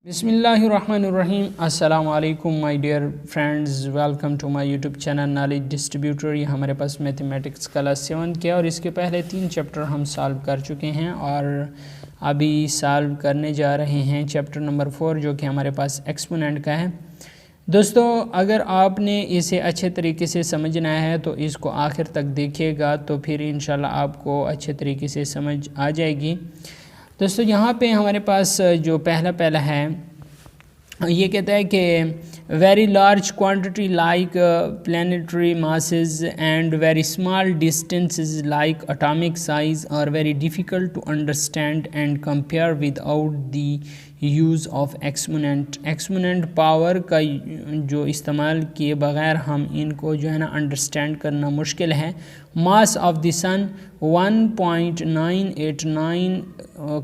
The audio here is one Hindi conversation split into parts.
बिस्मिल्लाहिर्रहमानिर्रहीम। अस्सलाम वालेकुम my dear friends, welcome to my YouTube channel knowledge distributor. ये हमारे पास मैथमेटिक्स क्लास 7 के और इसके पहले 3 चैप्टर हम सॉल्व कर चुके हैं और अभी सॉल्व करने जा रहे हैं चैप्टर नंबर 4 जो कि हमारे पास एक्सपोनेंट का है। दोस्तों, अगर आपने इसे अच्छे तरीके से समझना है तो इसको आखिर तक देखिएगा, तो फिर इंशाल्लाह आपको अच्छे तरीके से समझ आ जाएगी। दोस्तों, यहाँ पे हमारे पास जो पहला है ये कहता है कि very large quantity like planetary masses and very small distances like atomic size are very difficult to understand and compare without the use of exponent. Exponent power का जो इस्तेमाल किए बगैर हम इनको जो है ना अंडरस्टैंड करना मुश्किल है। Mass of the sun 1.989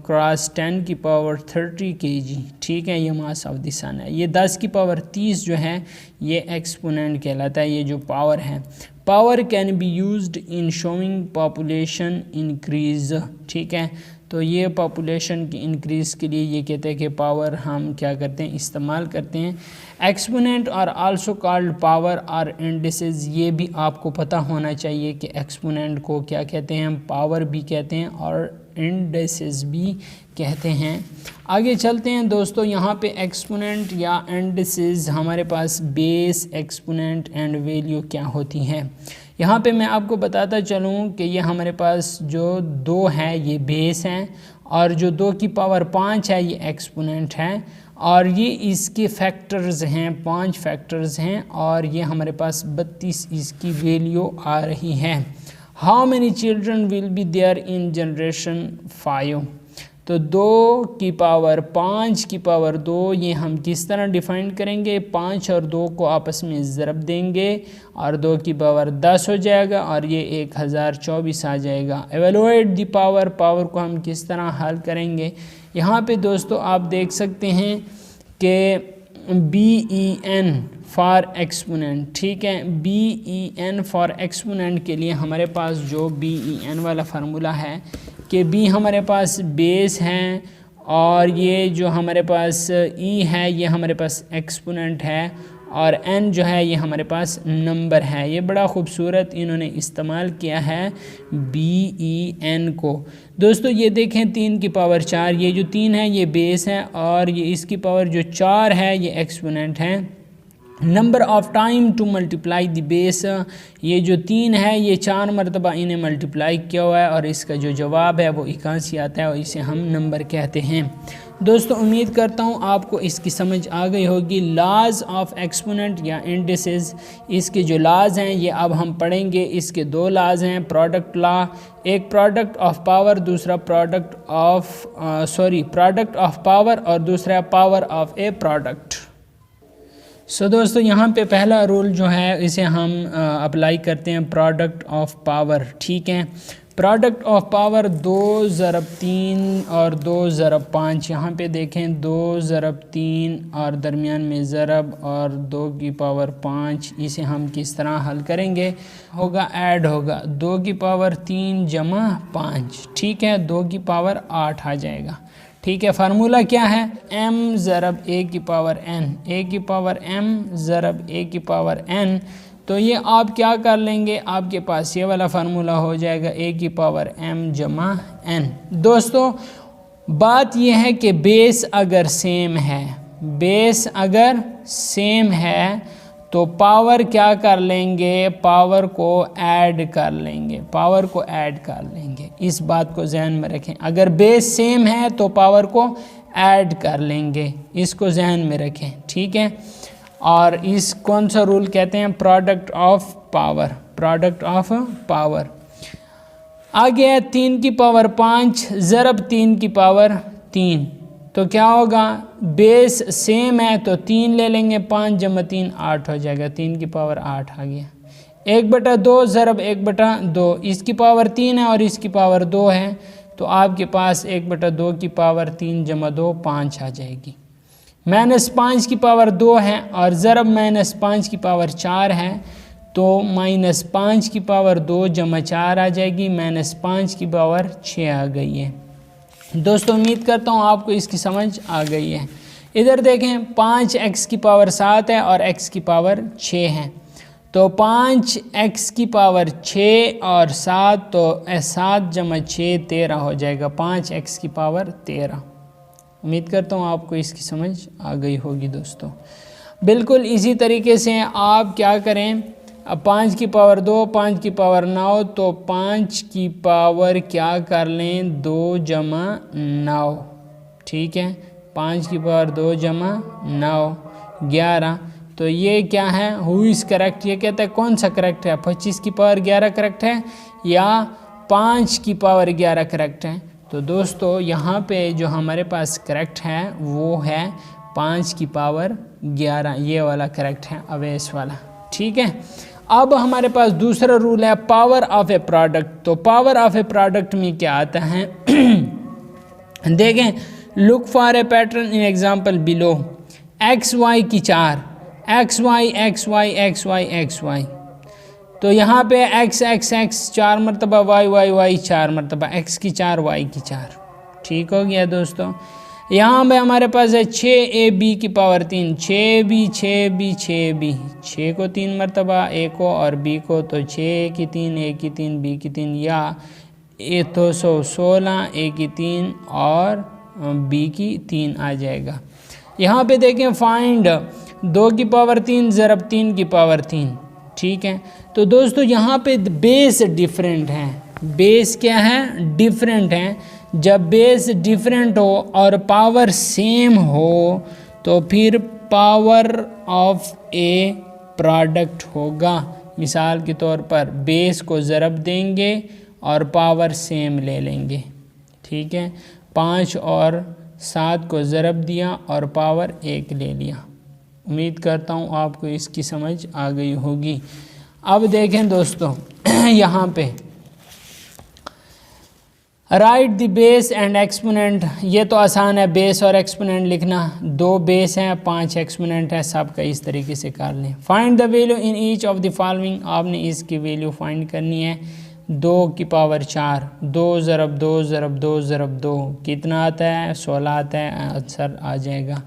cross 10 की पावर 30 kg। ठीक है, ये मास ऑफ द सन है। ये 10 की पावर 30 जो है ये एक्सपोनेंट कहलाता है। ये जो पावर है, power can be used in showing population increase. ठीक है, तो ये पॉपुलेशन की इंक्रीज़ के लिए ये कहते हैं कि पावर हम क्या करते हैं, इस्तेमाल करते हैं। एक्सपोनेंट और आल्सो कॉल्ड पावर और इंडिसेस, ये भी आपको पता होना चाहिए कि एक्सपोनेंट को क्या कहते हैं, पावर भी कहते हैं और इंडिसेस भी कहते हैं। आगे चलते हैं दोस्तों। यहाँ पे एक्सपोनेंट या इंडिसेस हमारे पास बेस, एक्सपोनेंट एंड वैल्यू क्या होती हैं। यहाँ पे मैं आपको बताता चलूँ कि ये हमारे पास जो 2 है ये बेस हैं और जो 2 की पावर 5 है ये एक्सपोनेंट है और ये इसके फैक्टर्स हैं, 5 फैक्टर्स हैं और ये हमारे पास 32 इसकी वैल्यू आ रही है। How many children will be there in generation 5। तो 2 की पावर 5 की पावर 2 ये हम किस तरह डिफ़ाइन करेंगे। 5 और 2 को आपस में ज़रब देंगे और 2 की पावर 10 हो जाएगा और ये 1024 आ जाएगा। एवेलुएट द पावर, पावर को हम किस तरह हल करेंगे। यहाँ पे दोस्तों आप देख सकते हैं कि BEN फॉर एक्सपोनेंट। ठीक है, BEN फॉर एक्सपोनेंट के लिए हमारे पास जो BEN वाला फार्मूला है कि B हमारे पास बेस हैं और ये जो हमारे पास E है ये हमारे पास एक्सपोनेंट है और N जो है ये हमारे पास नंबर है। ये बड़ा ख़ूबसूरत इन्होंने इस्तेमाल किया है BEN को। दोस्तों ये देखें 3 की पावर 4, ये जो 3 है ये बेस है और ये इसकी पावर जो 4 है ये एक्सपोनेंट है। Number of time to multiply the base, ये जो 3 है ये 4 मरतबा इन्हें मल्टीप्लाई किया हुआ है और इसका जो जवाब है वो 81 आता है और इसे हम नंबर कहते हैं। दोस्तों उम्मीद करता हूँ आपको इसकी समझ आ गई होगी। लाज ऑफ एक्सपोनेंट या इंडिसेस, इसके जो लाज हैं ये अब हम पढ़ेंगे। इसके 2 लाज हैं, प्रोडक्ट लॉ, एक प्रोडक्ट ऑफ पावर, दूसरा प्रोडक्ट ऑफ पावर और दूसरा पावर ऑफ ए प्रोडक्ट। सो दोस्तों यहाँ पे पहला रूल जो है इसे हम अप्लाई करते हैं, प्रोडक्ट ऑफ पावर। ठीक है, प्रोडक्ट ऑफ पावर 2 ज़रब 3 और 2 ज़रब 5। यहाँ पे देखें 2 ज़रब 3 और दरमियान में ज़रब और 2 की पावर 5। इसे हम किस तरह हल करेंगे, होगा ऐड होगा 2 की पावर 3 जमा 5। ठीक है, 2 की पावर 8 आ जाएगा। ठीक है, फार्मूला क्या है, m ज़रब a की पावर n, a की पावर m ज़रब a की पावर n। तो ये आप क्या कर लेंगे, आपके पास ये वाला फार्मूला हो जाएगा a की पावर m जमा n। दोस्तों बात यह है कि बेस अगर सेम है, बेस अगर सेम है तो पावर क्या कर लेंगे, पावर को ऐड कर लेंगे, पावर को ऐड कर लेंगे। इस बात को जहन में रखें, अगर बेस सेम है तो पावर को ऐड कर लेंगे, इसको जहन में रखें। ठीक है, और इस कौन सा रूल कहते हैं, product of power, product of power. आगे है 3 की पावर 5 ज़रब 3 की पावर 3। तो क्या होगा, बेस सेम है तो 3 ले लेंगे, 5 जमा 3 8 हो जाएगा, 3 की पावर 8 आ गया। 1/2 ज़रब 1/2, इसकी पावर 3 है और इसकी पावर 2 है तो आपके पास 1/2 की पावर 3 जमा 2 5 आ जाएगी। -5 की पावर 2 है और ज़रब -5 की पावर 4 है तो -5 की पावर 2 जमा 4 आ जाएगी, -5 की पावर 6 आ गई है। दोस्तों उम्मीद करता हूँ आपको इसकी समझ आ गई है। इधर देखें 5x की पावर 7 है और x की पावर 6 है, तो 5x की पावर 6 और 7, तो 7 जमा 6 13 हो जाएगा, 5x की पावर 13। उम्मीद करता हूँ आपको इसकी समझ आ गई होगी दोस्तों। बिल्कुल इसी तरीके से आप क्या करें, अब 5 की पावर 2, 5 की पावर 9, तो 5 की पावर क्या कर लें 2 जमा 9, ठीक है, 5 की पावर 2 जमा 9 11। तो ये क्या है, हु इज़ करेक्ट, ये कहता है कौन सा करेक्ट है, 25 की पावर 11 करेक्ट है या 5 की पावर 11 करेक्ट है। तो दोस्तों यहाँ पे जो हमारे पास करेक्ट है वो है 5 की पावर 11, ये वाला करेक्ट है, अवैस वाला, ठीक है। अब हमारे पास दूसरा रूल है पावर ऑफ ए प्रोडक्ट। तो पावर ऑफ ए प्रोडक्ट में क्या आता है देखें, look for a pattern in example below, x y की 4, x y x y x y x y, तो यहाँ पे एक्स एक्स एक्स 4 मरतबा, वाई वाई वाई 4 मरतबा, एक्स की 4 वाई की 4, ठीक हो गया दोस्तों। यहाँ पे हमारे पास है 6ab की पावर 3, 6b 6b 6b, 6 को 3 मरतबा, a को और b को, तो 6 की 3 a की 3 b की 3, या a तो 16 a की 3 और b की 3 आ जाएगा। यहाँ पे देखें फाइंड 2 की पावर 3 ज़रब 3 की पावर 3, ठीक है। तो दोस्तों यहाँ पे बेस डिफरेंट है, बेस क्या है, डिफरेंट है। जब बेस डिफरेंट हो और पावर सेम हो तो फिर पावर ऑफ ए प्रोडक्ट होगा। मिसाल के तौर पर बेस को ज़रब देंगे और पावर सेम ले लेंगे, ठीक है, 5 और 7 को ज़रब दिया और पावर 1 ले लिया। उम्मीद करता हूँ आपको इसकी समझ आ गई होगी। अब देखें दोस्तों यहाँ पे right the base and exponent, ये तो आसान है, बेस और एक्सपोनेंट लिखना, 2 बेस हैं 5 एक्सपोनेंट है, सबका इस तरीके से कर लें। Find the value in each of the following, आपने इसकी वैल्यू फाइंड करनी है। 2 की पावर 4, 2 ज़रब 2 ज़रब 2 ज़रब 2 कितना आता है, 16 आता है, आंसर आ जाएगा।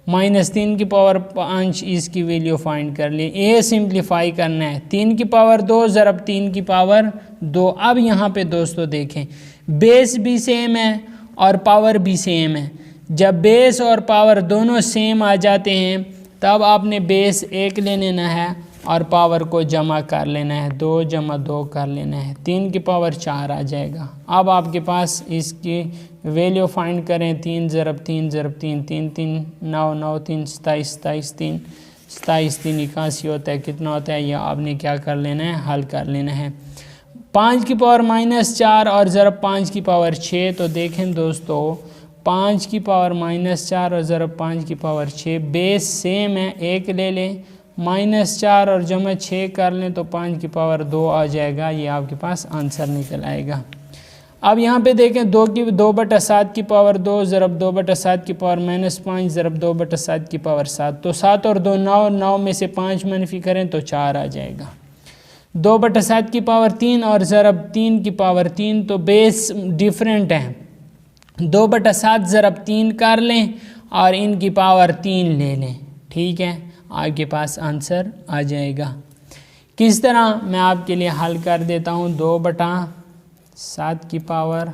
-3 की पावर 5, इसकी वैल्यू फाइंड कर ली। ए सिंप्लीफाई करना है, 3 की पावर 2 ज़रब 3 की पावर 2। अब यहाँ पे दोस्तों देखें बेस भी सेम है और पावर भी सेम है। जब बेस और पावर दोनों सेम आ जाते हैं तब आपने बेस 1 ले लेना है और पावर को जमा कर लेना है, 2 जमा 2 कर लेना है, 3 की पावर 4 आ जाएगा। अब आपके पास इसकी वैल्यू फाइंड करें, 3 ज़रब 3 ज़रब 3, 3 3 9 9 3 27 27 3 27 3 81 होता है, कितना होता है, यह आपने क्या कर लेना है, हल कर लेना है। 5 की पावर -4 और ज़रब 5 की पावर 6, तो देखें दोस्तों 5 की पावर -4 और ज़रब 5 की पावर 6, बेस सेम है, 1 ले लें, -4 और जमा 6 कर लें तो 5 की पावर 2 आ जाएगा, ये आपके पास आंसर निकल आएगा। अब यहाँ पे देखें 2/7 की पावर 2 ज़रब 2/7 की पावर -5 ज़रब 2/7 की पावर 7, तो 7 और 2 9, 9 में से 5 मनफी करें तो 4 आ जाएगा। 2/7 की पावर 3 और ज़रब 3 की पावर 3, तो बेस डिफरेंट है, 2/7 ज़रब 3 कर लें और इनकी पावर 3 ले लें, ठीक है, आपके पास आंसर आ जाएगा। किस तरह मैं आपके लिए हल कर देता हूँ, 2/7 की पावर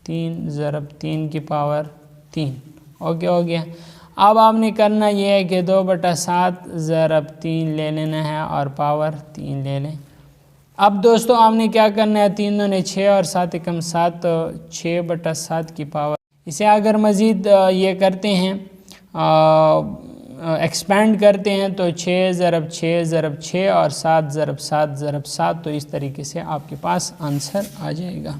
3 ज़रब 3 की पावर 3, ओके हो गया। अब आपने करना यह है कि 2/7 ज़रब 3 ले लेना है और पावर 3 ले लें। अब दोस्तों आपने क्या करना है, 3 दूने 6 और 7 एकम 7, तो 6/7 की पावर, इसे अगर मज़ीद ये करते हैं एक्सपेंड करते हैं तो 6 ज़रब 6 ज़रब 6 और 7 ज़रब 7 ज़रब 7, तो इस तरीके से आपके पास आंसर आ जाएगा।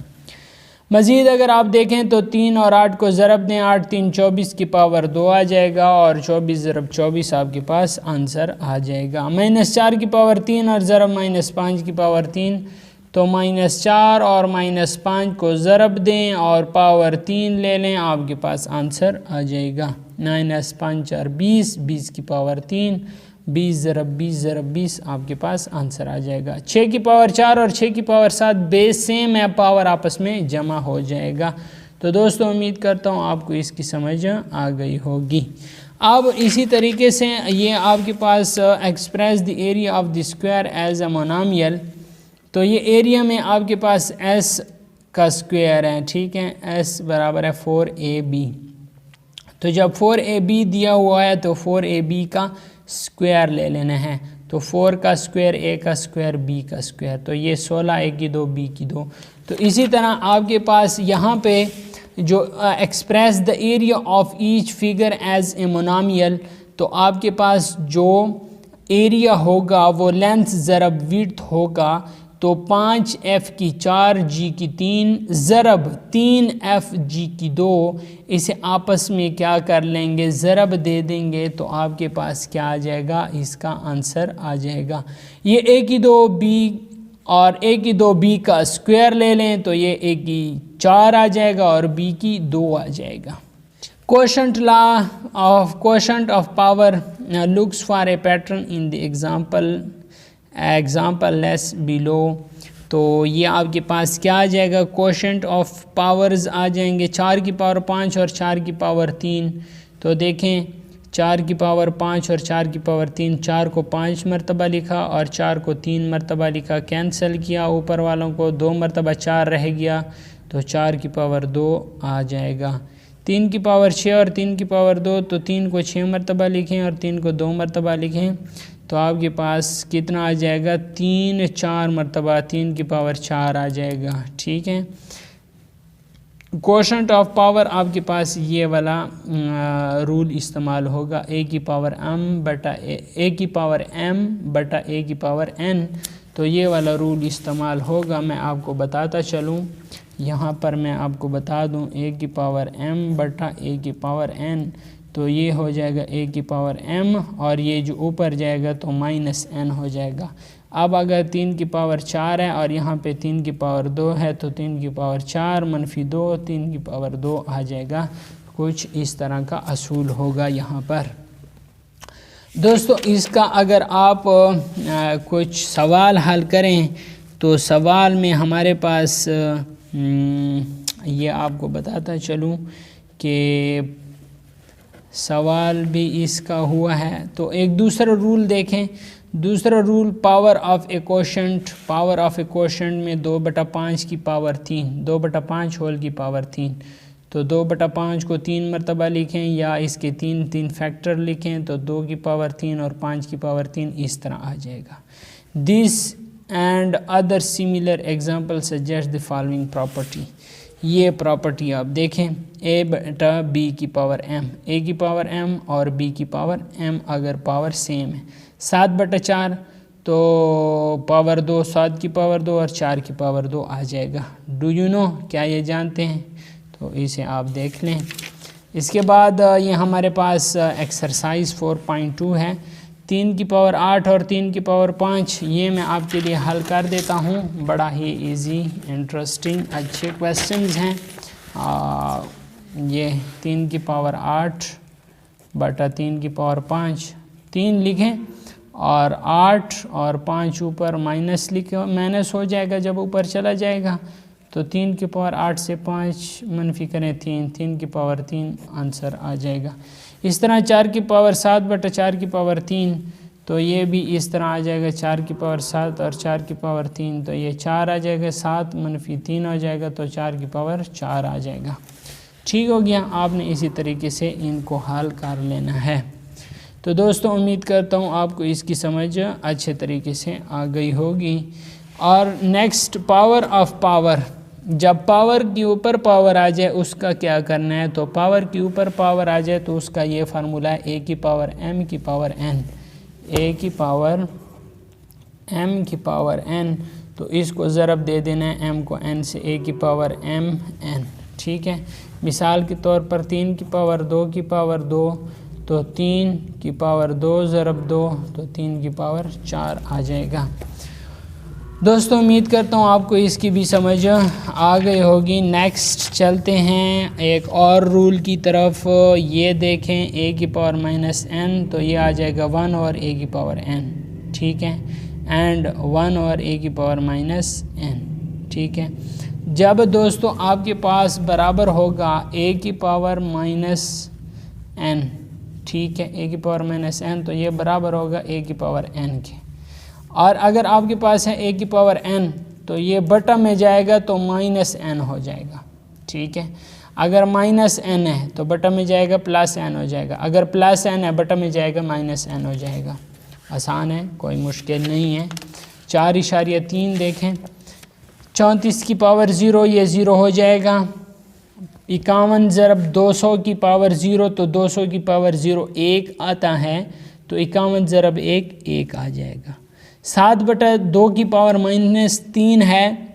मज़ीद अगर आप देखें तो 3 और 8 को ज़रब दें, 8 3 24 की पावर 2 आ जाएगा और 24 ज़रब 24 आपके पास आंसर आ जाएगा। -4 की पावर 3 और ज़रब -5 की पावर 3, तो -4 और -5 को ज़रब दें और पावर 3 ले लें, आपके पास आंसर आ जाएगा। 9×5 = 20, 20 की पावर 3, 20 ज़रब 20 ज़रब 20, आपके पास आंसर आ जाएगा। 6 की पावर 4 और 6 की पावर 7 बेस सेम है, पावर आपस में जमा हो जाएगा। तो दोस्तों उम्मीद करता हूँ आपको इसकी समझ आ गई होगी। अब इसी तरीके से ये आपके पास express the area of the square as a monomial, तो ये एरिया में आपके पास एस का स्क्वायर है, ठीक है, एस बराबर है 4ab। तो जब 4ab दिया हुआ है तो 4ab का स्क्वायर ले लेना है, तो 4 का स्क्वायर, a का स्क्वायर, b का स्क्वायर, तो ये 16 a की 2 b की 2। तो इसी तरह आपके पास यहाँ पे जो express the area of each figure as a monomial, तो आपके पास जो एरिया होगा वो लेंथ ज़रब विड्थ होगा, तो 5f की 4g की 3 ज़रब 3fg की 2, इसे आपस में क्या कर लेंगे, ज़रब दे देंगे, तो आपके पास क्या आ जाएगा, इसका आंसर आ जाएगा। ये a की 2 b और a की 2 b का स्क्वायर ले लें तो ये a की 4 आ जाएगा और b की 2 आ जाएगा। Quotient law of quotient of power looks for a pattern in the example less below, तो ये आपके पास क्या आ जाएगा, क्वोशंट ऑफ पावर्स आ जाएंगे 4 की पावर 5 और 4 की पावर 3। तो देखें 4 की पावर 5 और 4 की पावर 3, 4 को 5 मरतबा लिखा और 4 को 3 मरतबा लिखा, कैंसिल किया ऊपर वालों को, 2 मरतबा 4 रह गया, तो 4 की पावर 2 आ जाएगा। 3 की पावर 6 और 3 की पावर 2, तो 3 को 6 मरतबा लिखें और 3 को 2 मरतबा लिखें, तो आपके पास कितना आ जाएगा, 3 4 मरतबा 3 की पावर 4 आ जाएगा, ठीक है। क्वोशंट ऑफ पावर आपके पास ये वाला रूल इस्तेमाल होगा, a की पावर m बटा a की पावर m बटा a की पावर n, तो ये वाला रूल इस्तेमाल होगा। मैं आपको बताता चलूँ, यहाँ पर मैं आपको बता दूँ, a की पावर m बटा a की पावर n, तो ये हो जाएगा a की पावर m और ये जो ऊपर जाएगा तो माइनस n हो जाएगा। अब अगर 3 की पावर 4 है और यहाँ पे 3 की पावर 2 है, तो 3 की पावर 4 मनफी 2, 3 की पावर 2 आ जाएगा। कुछ इस तरह का असूल होगा यहाँ पर। दोस्तों इसका अगर आप कुछ सवाल हल करें तो सवाल में हमारे पास ये आपको बताता चलूँ कि सवाल भी इसका हुआ है। तो एक दूसरा रूल देखें, दूसरा rule power of A quotient, power of A quotient में 2/5 की पावर 3, 2/5 होल की पावर 3, तो 2/5 को 3 मरतबा लिखें या इसके 3 फैक्टर लिखें, तो 2 की पावर 3 और 5 की पावर 3 इस तरह आ जाएगा। This and other similar example suggest the following property, ये प्रॉपर्टी आप देखें, a बटा b की पावर m, a की पावर m और b की पावर m अगर पावर सेम है, 7/4 तो पावर 2, 7 की पावर 2 और 4 की पावर 2 आ जाएगा। डू यू नो, क्या ये जानते हैं, तो इसे आप देख लें। इसके बाद ये हमारे पास एक्सरसाइज 4.2 है, 3 की पावर 8 और 3 की पावर 5, ये मैं आपके लिए हल कर देता हूँ। बड़ा ही इजी, इंटरेस्टिंग, अच्छे क्वेश्चंस हैं। ये 3 की पावर 8 बटा 3 की पावर 5, 3 लिखें और 8 और 5 ऊपर माइनस लिखे, माइनस हो जाएगा जब ऊपर चला जाएगा, तो 3 की पावर 8 से 5 मनफी करें 3, 3 की पावर 3 आंसर आ जाएगा। इस तरह 4 की पावर 7/4 की पावर 3, तो ये भी इस तरह आ जाएगा, 4 की पावर 7 और 4 की पावर 3, तो ये 4 आ जाएगा, 7 मनफी 3 हो जाएगा, तो 4 की पावर 4 आ जाएगा। ठीक हो गया, आपने इसी तरीके से इनको हल कर लेना है। तो दोस्तों उम्मीद करता हूँ आपको इसकी समझ अच्छे तरीके से आ गई होगी। और नेक्स्ट पावर ऑफ पावर, जब पावर के ऊपर पावर आ जाए उसका क्या करना है, तो पावर के ऊपर पावर आ जाए तो उसका ये फार्मूला है a की पावर m की पावर n, a की पावर m की पावर n, तो इसको ज़रब दे देना है m को n से, a की पावर m n, ठीक है। मिसाल के तौर पर 3 की पावर 2 की पावर 2, तो 3 की पावर 2 ज़रब 2, तो 3 की पावर 4 आ जाएगा। दोस्तों उम्मीद करता हूँ आपको इसकी भी समझ आ गई होगी। नेक्स्ट चलते हैं एक और रूल की तरफ। ये देखें a की पावर -n, तो ये आ जाएगा 1 और a की पावर n, ठीक है, एंड 1 और a की पावर -n, ठीक है। जब दोस्तों आपके पास बराबर होगा a की पावर -n ठीक है, a की पावर माइनस n, तो ये बराबर होगा a की पावर n के। और अगर आपके पास है a की पावर n तो ये बटा में जाएगा तो माइनस n हो जाएगा, ठीक है। अगर माइनस n है तो बटा में जाएगा प्लस n हो जाएगा, अगर प्लस n है बटा में जाएगा माइनस n हो जाएगा। आसान है, कोई मुश्किल नहीं है। 4.3 देखें, 34 की पावर 0, ये 0 हो जाएगा। 51 ज़रब 200 की पावर 0, तो 200 की पावर 0 1 आता है, तो 51 ज़रब 1 1 आ जाएगा। 7/2 की पावर -3 है,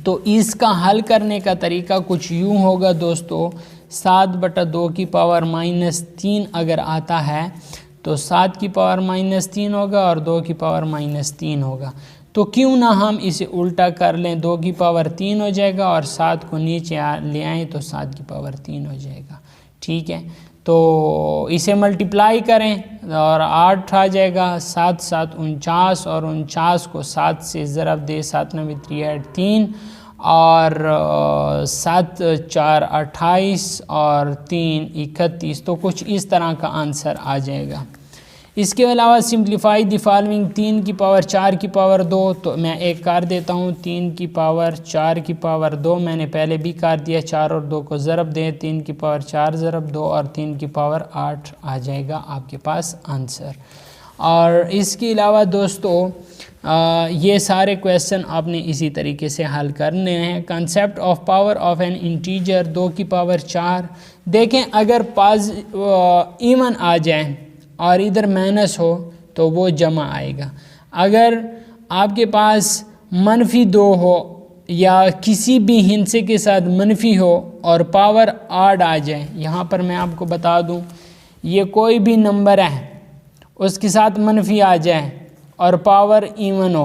तो इसका हल करने का तरीका कुछ यूँ होगा दोस्तों। 7/2 की पावर -3 अगर आता है तो 7 की पावर -3 होगा और 2 की पावर -3 होगा। तो क्यों ना हम इसे उल्टा कर लें, 2 की पावर 3 हो जाएगा और 7 को नीचे ले आएँ तो 7 की पावर 3 हो जाएगा, ठीक है। तो इसे मल्टीप्लाई करें और 8 आ जाएगा। 7 7 49 और 49 को 7 से ज़रब दे, 7 9 3 8 3 और 7 4 28 और 3 31, तो कुछ इस तरह का आंसर आ जाएगा। इसके अलावा सिंप्लीफाई द फॉलोइंग, 3 की पावर 4 की पावर 2, तो मैं एक कर देता हूँ। 3 की पावर 4 की पावर 2 मैंने पहले भी कर दिया, 4 और 2 को ज़रब दें, 3 की पावर 4 ज़रब 2 और 3 की पावर 8 आ जाएगा आपके पास आंसर। और इसके अलावा दोस्तों ये सारे क्वेश्चन आपने इसी तरीके से हल करने हैं। Concept of power of N integer, 2 की पावर 4। देखें अगर इवन आ जाए और इधर माइनस हो तो वो जमा आएगा। अगर आपके पास -2 हो या किसी भी हिंसे के साथ मनफी हो और पावर आड आ जाए, यहाँ पर मैं आपको बता दूँ, ये कोई भी नंबर है उसके साथ मनफी आ जाए और पावर इवन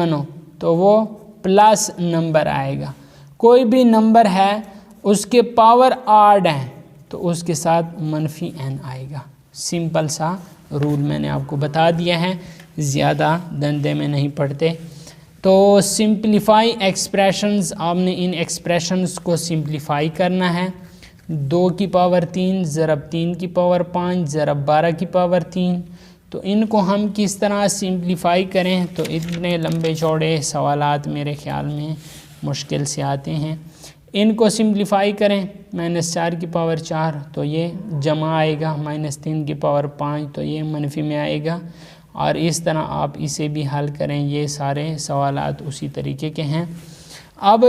हो तो वो प्लस नंबर आएगा। कोई भी नंबर है उसके पावर आड है तो उसके साथ -n आएगा। सिंपल सा रूल मैंने आपको बता दिया है, ज़्यादा धंधे में नहीं पड़ते। तो सिंप्लीफाई एक्सप्रेशंस, आपने इन एक्सप्रेशंस को सिंप्लीफाई करना है। 2 की पावर 3 ज़रब 3 की पावर 5 ज़रब 12 की पावर 3, तो इनको हम किस तरह सिंप्लीफाई करें, तो इतने लंबे चौड़े सवालात मेरे ख्याल में मुश्किल से आते हैं। इनको सिंप्लीफाई करें, -4 की पावर 4 तो ये जमा आएगा, -3 की पावर 5 तो ये मनफी में आएगा, और इस तरह आप इसे भी हल करें। ये सारे सवालात उसी तरीके के हैं। अब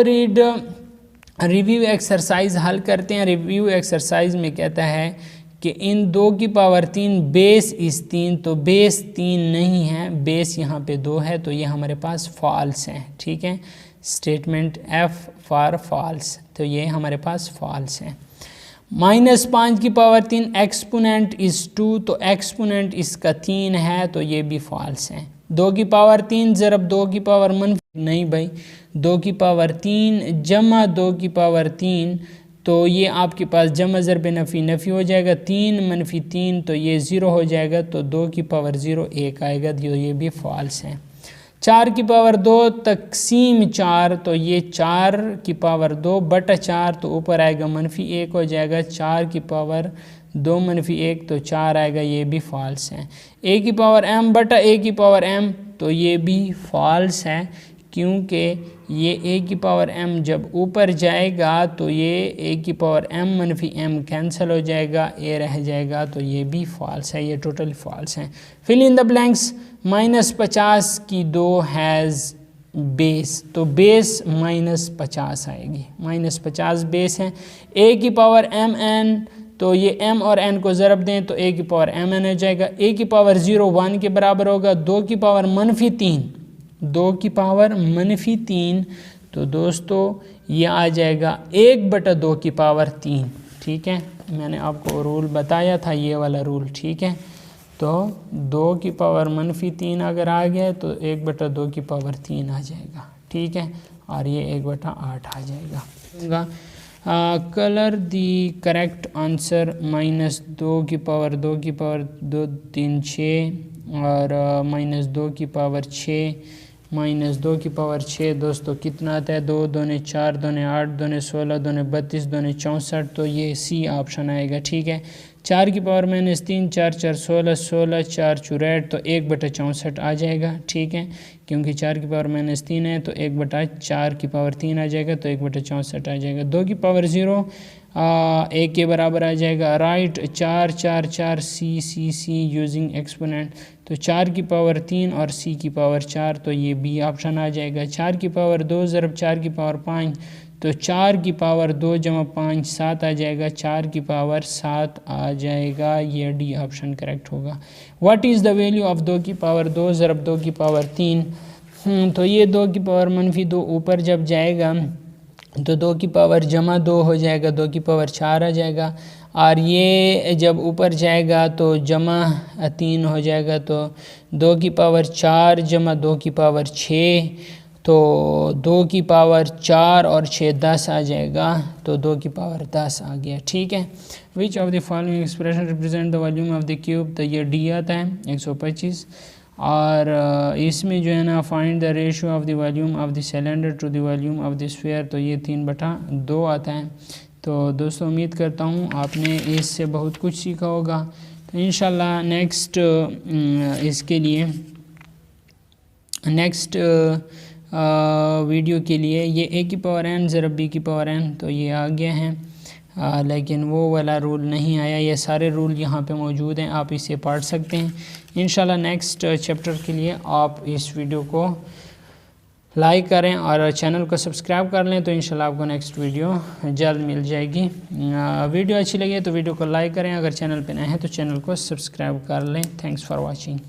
रिव्यू एक्सरसाइज हल करते हैं। रिव्यू एक्सरसाइज में कहता है कि इन 2 की पावर 3 बेस इस 3, तो बेस 3 नहीं है, बेस यहाँ पे 2 है, तो ये हमारे पास फॉल्स हैं, ठीक है। स्टेटमेंट F फॉर फॉल्स, तो ये हमारे पास फॉल्स है। -5 की पावर 3 एक्सपोनेंट इज़ 2, तो एक्सपोनेंट इसका 3 है, तो ये भी फॉल्स है। 2 की पावर 3 ज़रब 2 की पावर मनफी, नहीं भाई, 2 की पावर 3 जमा 2 की पावर 3, तो ये आपके पास जमा ज़रब नफ़ी हो जाएगा। 3 - 3 तो ये 0 हो जाएगा, तो 2 की पावर 0 1 आएगा, तो ये भी फॉल्स है। 4 की पावर 2 तकसीम 4, तो ये 4 की पावर 2 बटा 4, तो ऊपर आएगा -1 हो जाएगा। 4 की पावर 2 -1 तो 4 आएगा, ये भी फॉल्स है। a की पावर m बटा a की पावर m, तो ये भी फॉल्स है, क्योंकि ये a की पावर m जब ऊपर जाएगा तो ये a की पावर m -m कैंसिल हो जाएगा, a रह जाएगा, तो ये भी फॉल्स है, ये टोटली फॉल्स है। फिल इन द ब्लैंक्स, -50 की 2 हैज़ बेस, तो बेस -50 आएगी, -50 बेस है। a की पावर mn, तो ये m और n को ज़रब दें तो a की पावर mn हो जाएगा। a की पावर 0 1 के बराबर होगा। 2 की पावर -3, 2 की पावर -3, तो दोस्तों ये आ जाएगा 1/2 की पावर 3, ठीक है। मैंने आपको रूल बताया था, ये वाला रूल, ठीक है। तो 2 की पावर -3 अगर आ गया तो 1/2 की पावर 3 आ जाएगा, ठीक है, और ये 1/8 आ जाएगा। कलर दी करेक्ट आंसर, -2 की पावर 2 की पावर 2 3 6 और -2 की पावर 6, -2 की पावर 6 दोस्तों कितना आता है, 2 दूने 4 दूने 8 दूने 16 दूने 32 दूने 64, तो ये सी ऑप्शन आएगा, ठीक है। 4 की पावर -3, 4 4 16, 16 4 64, तो 1/64 आ जाएगा। ठीक है, क्योंकि 4 की पावर -3 है तो 1/4 की पावर 3 आ जाएगा, तो 1/64 आ जाएगा। 2 की पावर 0 1 के बराबर आ जाएगा। राइट 4 4 4 C यूजिंग एक्सपोनेंट, तो 4 की पावर 3 और C की पावर 4, तो ये बी ऑप्शन आ जाएगा। 4 की पावर 2 ज़रब 4 की पावर 5, तो 4 की पावर 2 जमा 5 7 आ जाएगा, 4 की पावर 7 आ जाएगा। ये डी ऑप्शन करेक्ट होगा। What is the value of 2 की पावर 2 ज़रब 2 की पावर 3, तो ये 2 की पावर -2 ऊपर जब जाएगा तो 2 की पावर जमा 2 हो जाएगा, 2 की पावर 4 आ जाएगा, और ये जब ऊपर जाएगा तो जमा 3 हो जाएगा, तो 2 की पावर 4 जमा 2 की पावर 6, तो 2 की पावर 4 और 6 10 आ जाएगा, तो 2 की पावर 10 आ गया। ठीक है, which of the following expression represent the volume of the cube, तो ये डी आता है 125, और इसमें जो है ना find the ratio of the volume of the cylinder to the volume of the sphere, तो ये 3/2 आता है। तो दोस्तों उम्मीद करता हूँ आपने इससे बहुत कुछ सीखा होगा। तो इंशाल्लाह नेक्स्ट इसके लिए नेक्स्ट वीडियो के लिए ये a की पावर n ज़रब b की पावर n, तो ये आ गया है, लेकिन वो वाला रूल नहीं आया। ये सारे रूल यहाँ पे मौजूद हैं, आप इसे पढ़ सकते हैं। इंशाल्लाह नेक्स्ट चैप्टर के लिए आप इस वीडियो को लाइक करें और चैनल को सब्सक्राइब कर लें, तो इंशाल्लाह आपको नेक्स्ट वीडियो जल्द मिल जाएगी। वीडियो अच्छी लगी तो वीडियो को लाइक करें, अगर चैनल पे नए हैं तो चैनल को सब्सक्राइब कर लें। Thanks for watching.